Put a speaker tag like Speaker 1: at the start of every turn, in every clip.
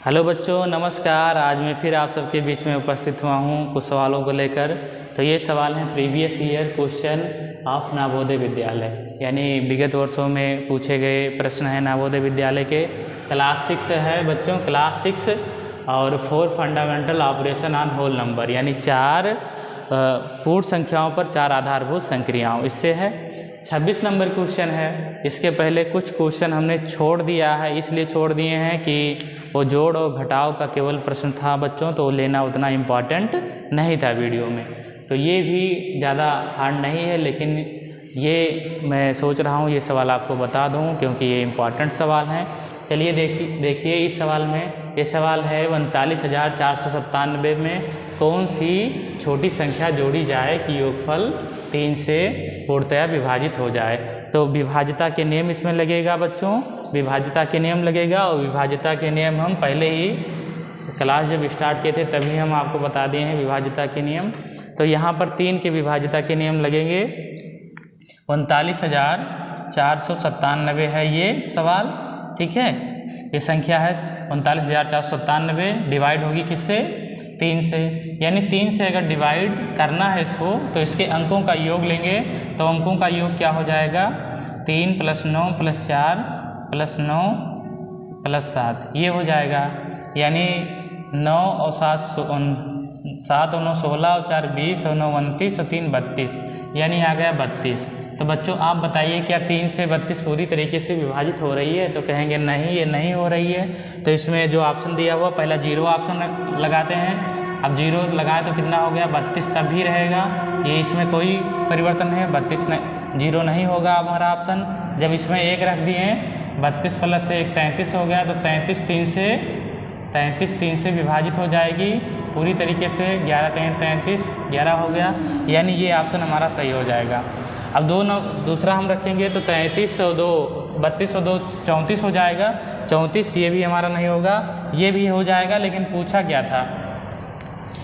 Speaker 1: Hello बच्चों, नमस्कार। आज मैं फिर आप सबके बीच में उपस्थित हुआ हूँ कुछ सवालों को लेकर। तो ये सवाल हैं previous year question of Navodaya Vidyalaya, यानी विगत वर्षों में पूछे गए प्रश्न हैं नवोदय विद्यालय के। क्लास 6 है बच्चों, क्लास 6 और 4 fundamental operation on whole number, यानी 4 पूर्ण संख्याओं पर 4 आधारभूत संक्रियाओं, इससे है। 26 नंबर क्वेश्चन है। इसके पहले कुछ क्वेश्चन हमने छोड़ दिया है, इसलिए छोड़ दिए हैं कि वो जोड़ और घटाव का केवल प्रश्न था बच्चों, तो लेना उतना इम्पॉर्टेंट नहीं था वीडियो में। तो ये भी ज़्यादा हार्ड नहीं है, लेकिन ये मैं सोच रहा हूँ ये सवाल आपको बता दूँ क्योंकि ये इम्पॉर्टेंट सवाल हैं। चलिए देखिए इस सवाल में। ये सवाल है 39,497 में कौन सी छोटी संख्या जोड़ी जाए कि योगफल 3 से पूर्णतया विभाजित हो जाए। तो विभाज्यता के नियम इसमें लगेगा बच्चों, विभाज्यता के नियम लगेगा। और विभाज्यता के नियम हम पहले ही क्लास जब स्टार्ट किए थे तभी हम आपको बता दिए हैं विभाज्यता के नियम। तो यहाँ पर 3 के विभाज्यता के नियम लगेंगे। 39,497 है ये सवाल, ठीक है। ये संख्या है 39,497, डिवाइड होगी किससे? 3 से, यानी 3 से अगर डिवाइड करना है इसको तो इसके अंकों का योग लेंगे। तो अंकों का योग क्या हो जाएगा? 3 + 9 + 4 + 9 + 7, ये हो जाएगा। यानी 9 और 7 7 और 9 16 और 4 20 और 9 29 और 3 32, यानी आ गया 32। तो बच्चों आप बताइए क्या 3 से 32 पूरी तरीके से विभाजित हो रही है? तो कहेंगे नहीं, ये नहीं हो रही है। तो इसमें जो ऑप्शन दिया हुआ पहला 0 ऑप्शन लगाते हैं। अब 0 लगाए तो कितना हो गया? 32 तब भी रहेगा, ये इसमें कोई परिवर्तन नहीं है। 32 0 नहीं होगा हमारा ऑप्शन। जब इसमें 1 रख दिए, 32 + 1 33 हो गया। तो 33 3 से विभाजित हो जाएगी पूरी तरीके से। 11 3 33, 11 हो गया, यानी ये ऑप्शन हमारा सही हो जाएगा। अब दूसरा हम रखेंगे तो 33 और 2 32 और 2 34 हो जाएगा। 34 ये भी हमारा नहीं होगा, ये भी हो जाएगा। लेकिन पूछा क्या था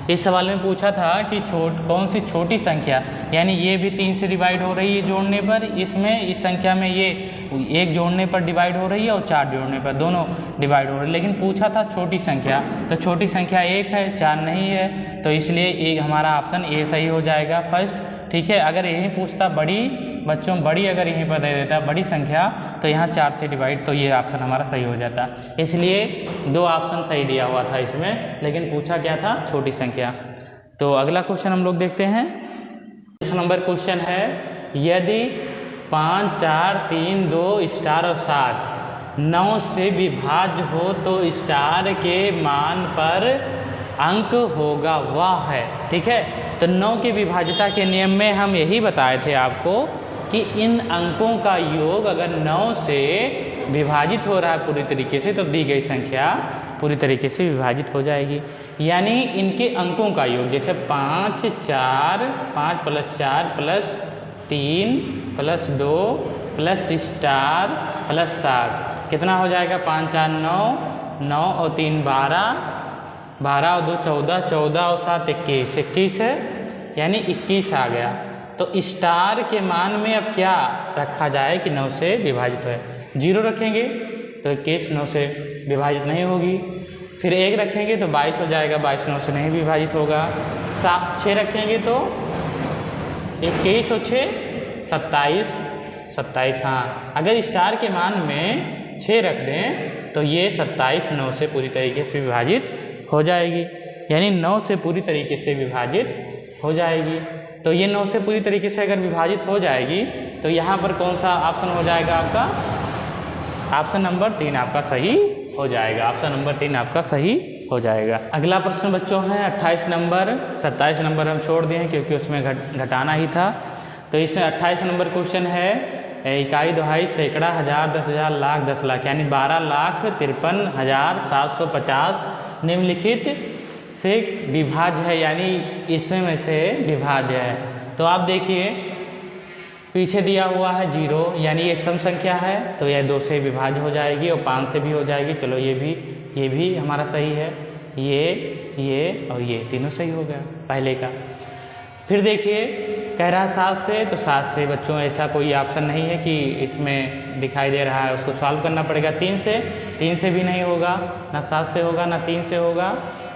Speaker 1: इस सवाल में? पूछा था कि कौन सी छोटी संख्या, यानी ये भी 3 से डिवाइड हो रही है जोड़ने पर, इसमें इस संख्या में ये 1 जोड़ने पर डिवाइड हो रही है और 4 जोड़ने पर, दोनों डिवाइड हो रही है। लेकिन पूछा था छोटी संख्या, तो छोटी संख्या 1 है, 4 नहीं है। तो इसलिए एक हमारा ऑप्शन ए सही हो जाएगा फर्स्ट, ठीक है। अगर यही पूछता बड़ी बच्चों, बड़ी अगर यहीं पर दे देता बड़ी संख्या, तो यहाँ 4 से डिवाइड, तो ये ऑप्शन हमारा सही हो जाता। इसलिए 2 ऑप्शन सही दिया हुआ था इसमें, लेकिन पूछा क्या था? छोटी संख्या। तो अगला क्वेश्चन हम लोग देखते हैं। 20 नंबर क्वेश्चन है, यदि 5 4 3 2 स्टार और 7 9 से विभाज्य हो तो स्टार के मान पर अंक होगा, वह है, ठीक है। तो 9 की विभाज्यता के नियम में हम यही बताए थे आपको कि इन अंकों का योग अगर 9 से विभाजित हो रहा है पूरी तरीके से, तो दी गई संख्या पूरी तरीके से विभाजित हो जाएगी। यानी इनके अंकों का योग, जैसे 5 4 5 + 4 + 3 + 2 + स्टार + 7, कितना हो जाएगा? 5 4 9 9 और 3 12 12 और 2 14 14 और 7 21 21 है, यानी 21 आ गया। तो स्टार के मान में अब क्या रखा जाए कि 9 से विभाजित है? 0 रखेंगे तो 21 9 से विभाजित नहीं होगी। फिर 1 रखेंगे तो 22 हो जाएगा, 22 9 से नहीं विभाजित होगा। 6 रखेंगे तो 21 और 6 27 27, हाँ। अगर स्टार के मान में 6 रख दें तो ये 27 9 से पूरी तरीके से विभाजित हो जाएगी, यानी 9 से पूरी तरीके से विभाजित हो जाएगी। तो ये 9 से पूरी तरीके से अगर विभाजित हो जाएगी तो यहाँ पर कौन सा ऑप्शन हो जाएगा आपका? ऑप्शन नंबर 3 आपका सही हो जाएगा। ऑप्शन नंबर 3 आपका सही हो जाएगा। अगला प्रश्न बच्चों है 28 नंबर। 27 नंबर हम छोड़ दिए हैं क्योंकि उसमें घटाना ही था। तो इसमें 28 नंबर क्वेश्चन है, इकाई दहाई सैकड़ा हजार 10,000 लाख 10 लाख, यानी 12,53,750 निम्नलिखित से विभाज्य है, यानी इसमें में से विभाज्य है। तो आप देखिए पीछे दिया हुआ है 0, यानी ये सम संख्या है, तो यह 2 से विभाज्य हो जाएगी और 5 से भी हो जाएगी। चलो ये भी हमारा सही है। ये और ये तीनों सही हो गया पहले का। फिर देखिए कह रहा है 7 से, तो 7 से बच्चों ऐसा कोई ऑप्शन नहीं है कि इसमें दिखाई दे रहा है, उसको सॉल्व करना पड़ेगा। 3 से 3 से भी नहीं होगा, ना 7 से होगा, ना 3 से होगा,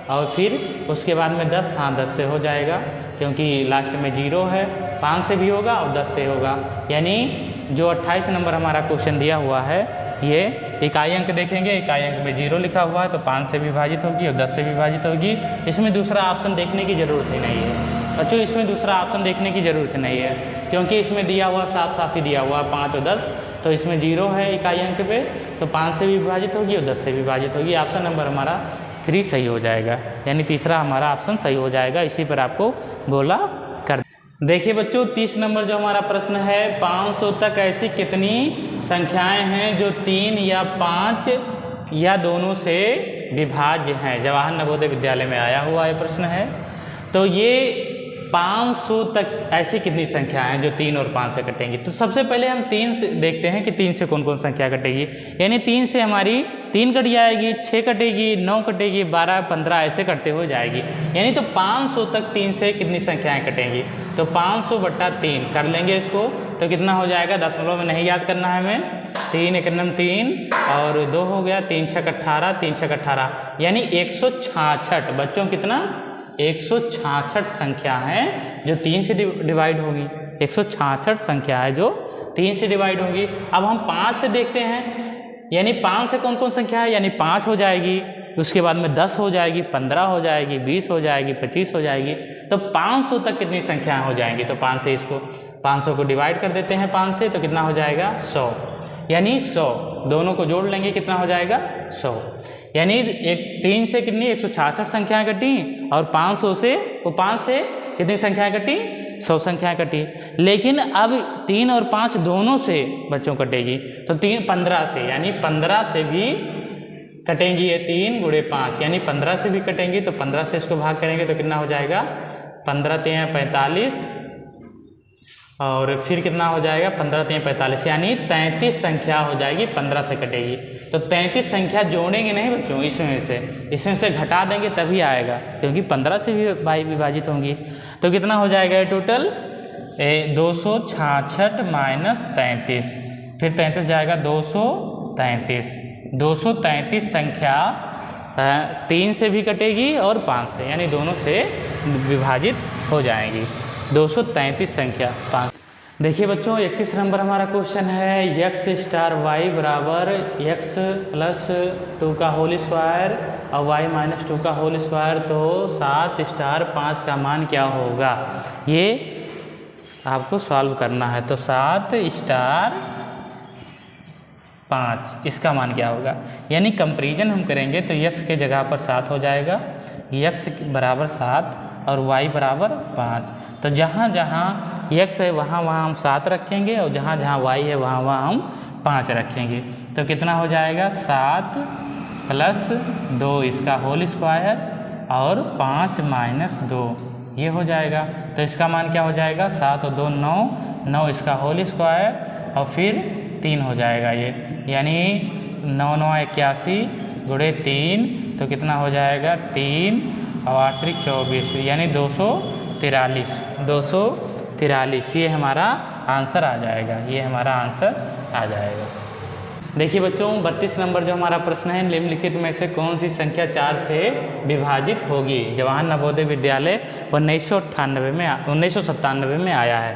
Speaker 1: और फिर उसके बाद में 10, हाँ 10 से हो जाएगा क्योंकि लास्ट में 0 है। 5 से भी होगा और 10 से होगा। यानी जो 28 नंबर हमारा क्वेश्चन दिया हुआ है ये इकाई अंक देखेंगे, इकाई अंक में 0 लिखा हुआ है तो 5 से विभाजित होगी और 10 से विभाजित होगी। इसमें दूसरा ऑप्शन देखने की ज़रूरत ही नहीं है बच्चों, इसमें दूसरा ऑप्शन देखने की ज़रूरत नहीं है क्योंकि इसमें दिया हुआ साफ साफ ही दिया हुआ 5 और 10, तो इसमें 0 है इकाई अंक पे, तो 5 से भी विभाजित होगी और 10 से विभाजित होगी। ऑप्शन नंबर हमारा 3 सही हो जाएगा, यानी तीसरा हमारा ऑप्शन सही हो जाएगा। इसी पर आपको गोला कर देखिए बच्चों 30 नंबर जो हमारा प्रश्न है, 500 तक ऐसी कितनी संख्याएं हैं जो 3 या 5 या दोनों से विभाज्य हैं। जवाहर नवोदय विद्यालय में आया हुआ ये प्रश्न है। तो ये 500 तक ऐसी कितनी संख्या हैं जो 3 और 5 से कटेंगी। तो सबसे पहले हम 3 से देखते हैं कि 3 से कौन कौन संख्या कटेगी। यानी 3 से हमारी 3 कट जाएगी, 6 कटेगी, 9 कटेगी, 12, 15 ऐसे कटते हुए जाएगी। यानी तो 500 तक 3 से कितनी संख्याएं कटेंगी। तो 500 बट्टा 3 कर लेंगे इसको, तो कितना हो जाएगा, दशमलव में नहीं याद करना है हमें। 3 × 3 और 2 हो गया, 3 × 6 = 18, 3 × 6 = 18, यानी 166 बच्चों कितना 166 संख्या है जो 3 से डिवाइड होगी। 166 संख्या है जो 3 से डिवाइड होगी। अब हम 5 से देखते हैं, यानी 5 से कौन कौन संख्या है, यानी 5 हो जाएगी, उसके बाद में 10 हो जाएगी, 15 हो जाएगी, 20 हो जाएगी, 25 हो जाएगी। तो 500 तक कितनी संख्याएं हो जाएंगी। तो 5 से इसको 500 को डिवाइड कर देते हैं 5 से, तो कितना हो जाएगा 100, यानी 100 दोनों को जोड़ लेंगे कितना हो जाएगा 100। यानी 3 से कितनी 166 संख्याएं कटी और 500 से 5 से कितनी संख्याएं कटी 100 संख्याएं कटी। लेकिन अब 3 और 5 दोनों से बच्चों कटेगी, तो 3 15 से, यानी 15 से भी कटेंगी ये 3 × 5, यानी 15 से भी कटेंगी। तो 15 से इसको भाग करेंगे तो कितना हो जाएगा 15 × 3 = 45 और फिर कितना हो जाएगा 15 × 3 = 45, यानी 33 संख्या हो जाएगी 15 से कटेगी। तो 33 संख्या जोड़ेंगे नहीं बच्चों, इसमें से घटा देंगे तभी आएगा क्योंकि 15 से भी विभाजित होंगी। तो कितना हो जाएगा ये टोटल 266 - 33, फिर 33 जाएगा 233 संख्या 3 से भी कटेगी और 5 से, यानी दोनों से विभाजित हो जाएंगी। 233 संख्या 5। देखिए बच्चों 31 नंबर हमारा क्वेश्चन है, x * y बराबर x + 2 का होल स्क्वायर और y - 2 का होल स्क्वायर, तो 7 * 5 का मान क्या होगा। ये आपको सॉल्व करना है। तो 7 * 5 इसका मान क्या होगा, यानी कंपैरिजन हम करेंगे तो x के जगह पर 7 हो जाएगा, x बराबर 7 और y बराबर 5। तो जहाँ जहाँ x है वहाँ हम 7 रखेंगे और जहाँ जहाँ y है वहाँ हम 5 रखेंगे। तो कितना हो जाएगा 7 + 2 इसका होल स्क्वायर और 5 - 2 ये हो जाएगा। तो इसका मान क्या हो जाएगा 7 और 2 9 इसका होल स्क्वायर और फिर 3 हो जाएगा ये, यानी 9 × 9 = 81 × 3 तो कितना हो जाएगा 3 और 8 × 24 यानी 243 ये हमारा आंसर आ जाएगा, ये हमारा आंसर आ जाएगा। देखिए बच्चों 32 नंबर जो हमारा प्रश्न है, निम्नलिखित में से कौन सी संख्या 4 से विभाजित होगी। जवाहर नवोदय विद्यालय 1997 में आया है।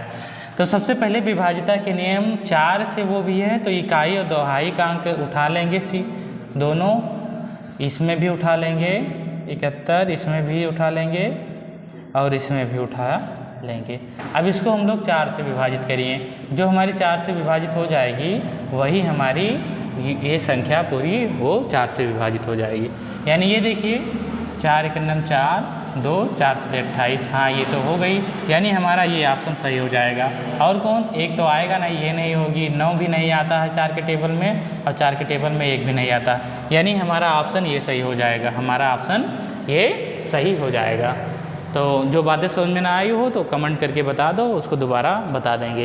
Speaker 1: तो सबसे पहले विभाज्यता के नियम 4 से वो भी है, तो इकाई और दहाई का अंक उठा लेंगे दोनों, इसमें भी उठा लेंगे 71, इसमें भी उठा लेंगे और इसमें भी उठा लेंगे। अब इसको हम लोग 4 से विभाजित करिए, जो हमारी 4 से विभाजित हो जाएगी वही हमारी ये संख्या पूरी वो 4 से विभाजित हो जाएगी। यानी ये देखिए 4 × 4 2 4 से 28, हाँ ये तो हो गई, यानी हमारा ये ऑप्शन सही हो जाएगा। और कौन एक तो आएगा नहीं, ये नहीं होगी, 9 भी नहीं आता है 4 के टेबल में और 4 के टेबल में 1 भी नहीं आता, यानी हमारा ऑप्शन ये सही हो जाएगा, हमारा ऑप्शन ये सही हो जाएगा। तो जो बातें समझ में ना आई हो तो कमेंट करके बता दो, उसको दोबारा बता देंगे।